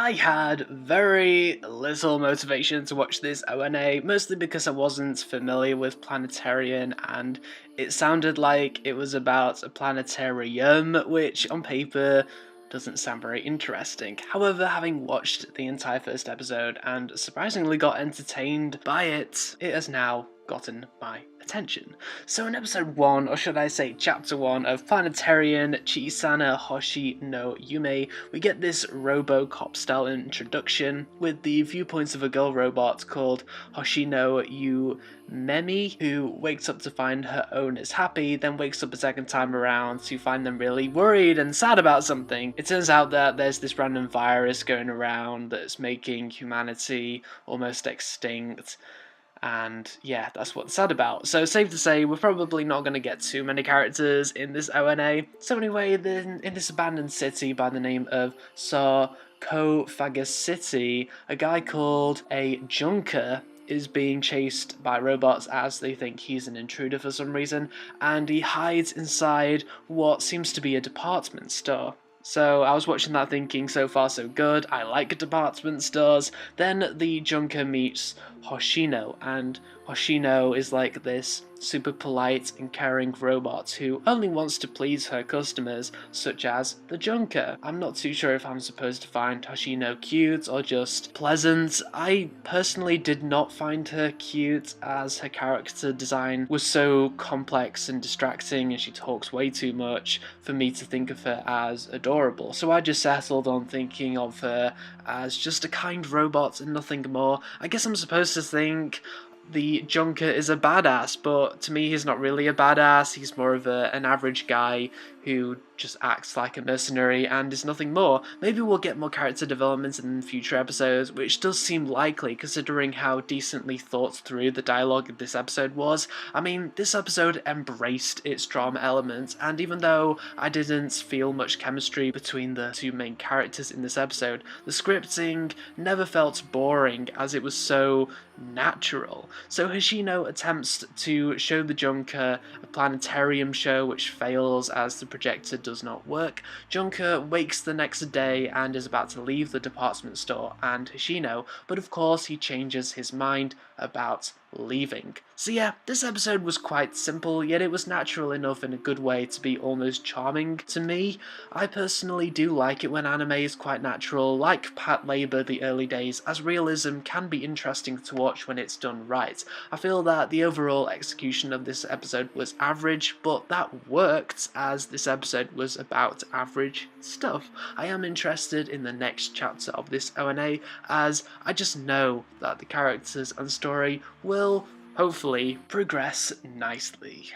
I had very little motivation to watch this ONA, mostly because I wasn't familiar with Planetarian and it sounded like it was about a planetarium, which on paper doesn't sound very interesting. However, having watched the entire first episode and surprisingly got entertained by it, it has now gotten my attention. So in episode 1, or should I say chapter 1 of Planetarian Chiisana Hoshi no Yume, we get this RoboCop style introduction with the viewpoints of a girl robot called Hoshi no Yume, who wakes up to find her owners happy, then wakes up a second time around to find them really worried and sad about something. It turns out that there's this random virus going around that's making humanity almost extinct. And yeah, that's what it's sad about. So safe to say, we're probably not going to get too many characters in this ONA. So anyway, then in this abandoned city by the name of Sarcophagus City, a guy called a Junker is being chased by robots as they think he's an intruder for some reason, and he hides inside what seems to be a department store. So I was watching that thinking, so far so good, I like department stores. Then the Junker meets Hoshino, and Hoshino is like this super polite and caring robot who only wants to please her customers, such as the Junker. I'm not too sure if I'm supposed to find Hoshino cute or just pleasant. I personally did not find her cute, as her character design was so complex and distracting and she talks way too much for me to think of her as adorable. So I just settled on thinking of her as just a kind robot and nothing more. I guess I'm supposed to think the Junker is a badass, but to me he's not really a badass. He's more of an average guy who just acts like a mercenary and is nothing more. Maybe we'll get more character development in future episodes, which does seem likely considering how decently thought through the dialogue of this episode was. I mean, this episode embraced its drama elements, and even though I didn't feel much chemistry between the two main characters in this episode, the scripting never felt boring as it was so natural. So Hoshino attempts to show the Junker a planetarium show, which fails as the projector does not work. Junker wakes the next day and is about to leave the department store and Hoshino, but of course he changes his mind about leaving. So yeah, this episode was quite simple, yet it was natural enough in a good way to be almost charming to me. I personally do like it when anime is quite natural, like Pat Labor the early days, as realism can be interesting to watch when it's done right. I feel that the overall execution of this episode was average, but that worked as this episode was about average stuff. I am interested in the next chapter of this ONA, as I just know that the characters and story will hopefully progress nicely.